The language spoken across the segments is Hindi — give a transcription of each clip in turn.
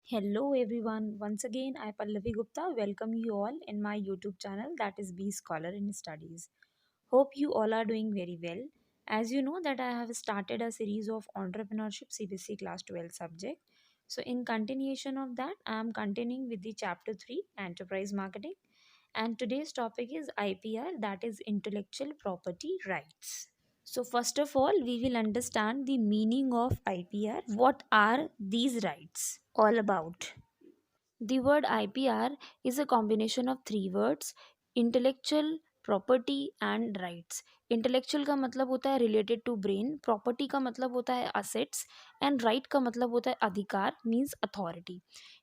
Hello everyone. Once again, I Pallavi Gupta welcome you all in my YouTube channel that is B Scholar in Studies. Hope you all are doing very well. As you know that I have started a series of entrepreneurship CBSE class 12 subject. So in continuation of that, I am continuing with the chapter 3 enterprise marketing, and today's topic is IPR, that is intellectual property rights. So first of all, we will understand the meaning of IPR. What are these rights all about? The word IPR is a combination of three words: intellectual property and rights. Intellectual का मतलब होता है रिलेटेड टू ब्रेन, प्रॉपर्टी का मतलब होता है असेट्स, एंड राइट का मतलब होता है अधिकार means authority.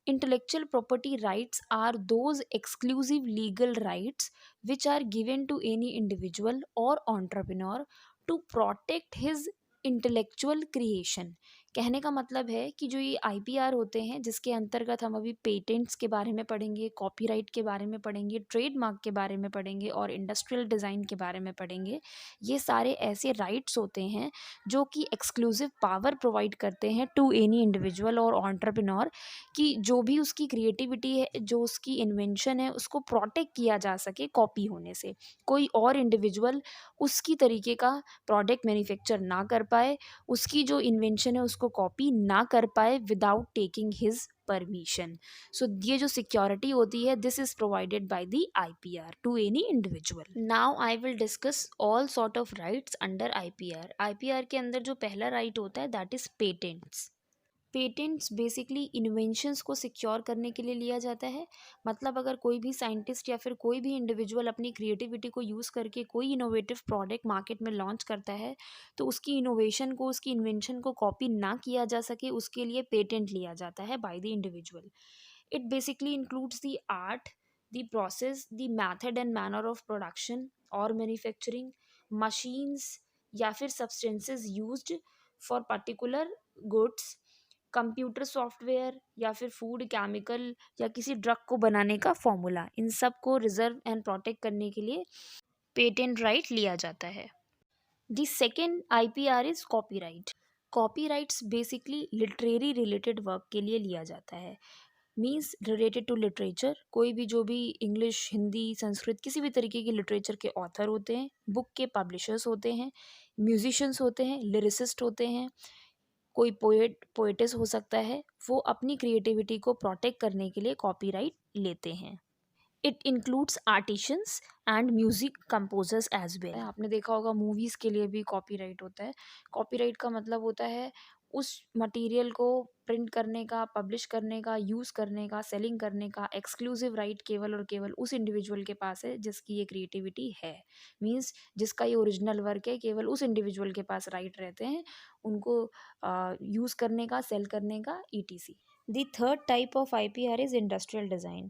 Intellectual property rights are those exclusive legal rights which are given to any individual और entrepreneur to protect his intellectual creation. कहने का मतलब है कि जो ये आईपीआर होते हैं जिसके अंतर्गत हम अभी पेटेंट्स के बारे में पढ़ेंगे, कॉपीराइट के बारे में पढ़ेंगे, ट्रेडमार्क के बारे में पढ़ेंगे और इंडस्ट्रियल डिज़ाइन के बारे में पढ़ेंगे. ये सारे ऐसे राइट्स होते हैं जो कि एक्सक्लूसिव पावर प्रोवाइड करते हैं टू एनी इंडिविजुअल और ऑन्टरप्रेन्योर कि जो भी उसकी क्रिएटिविटी है, जो उसकी इन्वेंशन है, उसको प्रोटेक्ट किया जा सके कॉपी होने से. कोई और इंडिविजुअल उसकी तरीके का प्रोडक्ट मैन्युफैक्चर ना कर पाए, उसकी जो इन्वेंशन है उसको कॉपी ना कर पाए without taking his permission. So ये जो सिक्योरिटी होती है this is provided by the IPR to any individual. Now I will discuss all sort of rights under IPR. IPR के अंदर जो पहला राइट होता है that is patents. Patents basically inventions को सिक्योर करने के लिए लिया जाता है. मतलब अगर कोई भी साइंटिस्ट या फिर कोई भी इंडिविजुअल अपनी क्रिएटिविटी को यूज़ करके कोई इनोवेटिव प्रोडक्ट मार्केट में लॉन्च करता है तो उसकी इनोवेशन को, उसकी इन्वेंशन को कॉपी ना किया जा सके उसके लिए पेटेंट लिया जाता है by the individual. It basically includes the art, the process, the method and manner of production और मैन्युफैक्चरिंग, मशीन्स या फिर substances used for particular goods, computer software या फिर फूड, केमिकल या किसी ड्रग को बनाने का फॉर्मूला. इन सब को रिजर्व एंड प्रोटेक्ट करने के लिए पेटेंट राइट लिया जाता है. The second IPR is copyright. Copyrights basically literary related work के लिए लिया जाता है. Means related to literature. कोई भी जो भी इंग्लिश, हिंदी, संस्कृत किसी भी तरीके की लिटरेचर के ऑथर होते हैं, बुक के पब्लिशर्स होते हैं, म्यूजिशियंस होते हैं, लिरिसिस्ट होते हैं, कोई पोएटिस हो सकता है, वो अपनी क्रिएटिविटी को प्रोटेक्ट करने के लिए कॉपीराइट लेते हैं. It includes artisans and music composers as well. आपने देखा होगा मूवीज़ के लिए भी कॉपीराइट होता है. कॉपीराइट का मतलब होता है उस मटेरियल को प्रिंट करने का, पब्लिश करने का, यूज़ करने का, सेलिंग करने का एक्सक्लूसिव राइट केवल और केवल उस इंडिविजुअल के पास है जिसकी ये क्रिएटिविटी है. मीन्स जिसका ये ओरिजिनल वर्क है केवल उस इंडिविजुअल के पास राइट रहते हैं उनको यूज़ करने का, सेल करने का, ETC. The third type of IPR is industrial design.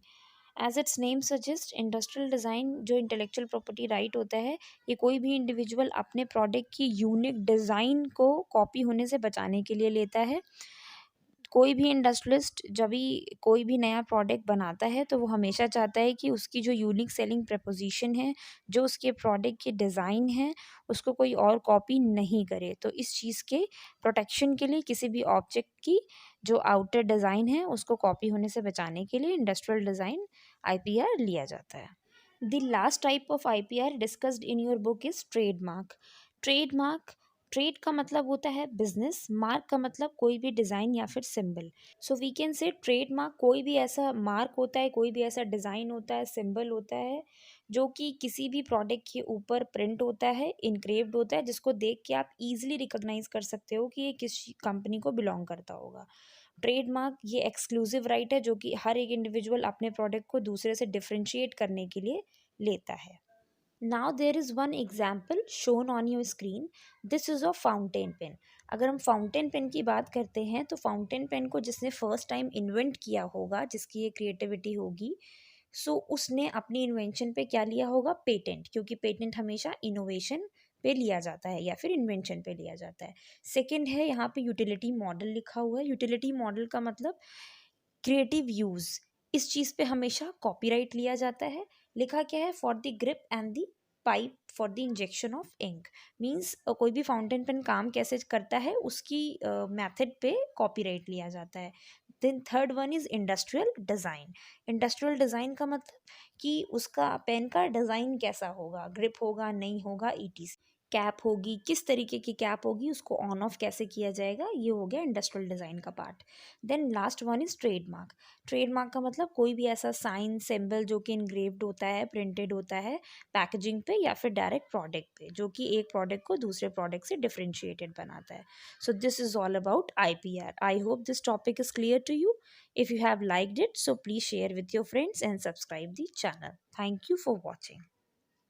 As its name suggest, industrial design जो इंटेलेक्चुअल प्रॉपर्टी राइट होता है ये कोई भी इंडिविजुअल अपने प्रोडक्ट की यूनिक डिज़ाइन को कॉपी होने से बचाने के लिए लेता है. कोई भी इंडस्ट्रियलिस्ट जब भी कोई भी नया प्रोडक्ट बनाता है तो वो हमेशा चाहता है कि उसकी जो यूनिक सेलिंग प्रपोजिशन है, जो उसके प्रोडक्ट की डिज़ाइन है, उसको कोई और कॉपी नहीं करे. तो इस चीज़ के प्रोटेक्शन के लिए किसी भी ऑब्जेक्ट की जो आउटर डिज़ाइन है उसको कॉपी होने से बचाने के लिए इंडस्ट्रियल डिज़ाइन आईपीआर लिया जाता है. The last type of IPR discussed in your book is trademark. Trademark, trade का मतलब होता है बिजनेस, मार्क का मतलब कोई भी डिज़ाइन या फिर symbol. So we can say trademark कोई भी ऐसा मार्क होता है, कोई भी ऐसा डिज़ाइन होता है, सिंबल होता है जो कि किसी भी प्रोडक्ट के ऊपर प्रिंट होता है, इनक्रेव्ड होता है, जिसको देख के आप इजीली रिकॉग्नाइज कर सकते हो कि ये किस कंपनी को बिलोंग करता होगा. ट्रेडमार्क ये एक्सक्लूसिव राइट है जो कि हर एक इंडिविजुअल अपने प्रोडक्ट को दूसरे से डिफ्रेंशिएट करने के लिए लेता है. Now there is one example shown on your screen. This is a fountain pen. अगर हम फाउंटेन पेन की बात करते हैं तो फाउंटेन पेन को जिसने फर्स्ट टाइम इन्वेंट किया होगा, जिसकी ये क्रिएटिविटी होगी, सो उसने अपनी इन्वेंशन पे क्या लिया होगा? पेटेंट. क्योंकि पेटेंट हमेशा इनोवेशन पे लिया जाता है या फिर इन्वेंशन पे लिया जाता है. सेकेंड है यहाँ पे यूटिलिटी मॉडल लिखा हुआ है. यूटिलिटी मॉडल का मतलब क्रिएटिव यूज़. इस चीज़ पे हमेशा कॉपीराइट लिया जाता है. लिखा क्या है? For the grip and the pipe for the injection of ink. Means कोई भी फाउंटेन पेन काम कैसे करता है उसकी मेथड पे कॉपीराइट लिया जाता है. Then third one is industrial design. Industrial design का मतलब कि उसका पेन का डिज़ाइन कैसा होगा, ग्रिप होगा नहीं होगा, ईटीसी कैप होगी, किस तरीके की कैप होगी, उसको ऑन ऑफ कैसे किया जाएगा, ये हो गया इंडस्ट्रियल डिज़ाइन का part. Then last one is trademark. Trademark का मतलब कोई भी ऐसा साइन सिंबल जो कि इनग्रेव्ड होता है, प्रिंटेड होता है पैकेजिंग पे या फिर डायरेक्ट प्रोडक्ट पे, जो कि एक प्रोडक्ट को दूसरे प्रोडक्ट से डिफरेंशिएटेड बनाता है। So this is all about IPR. I hope this topic is clear to you. If you have liked it, so please share with your friends and subscribe the channel. Thank you for watching.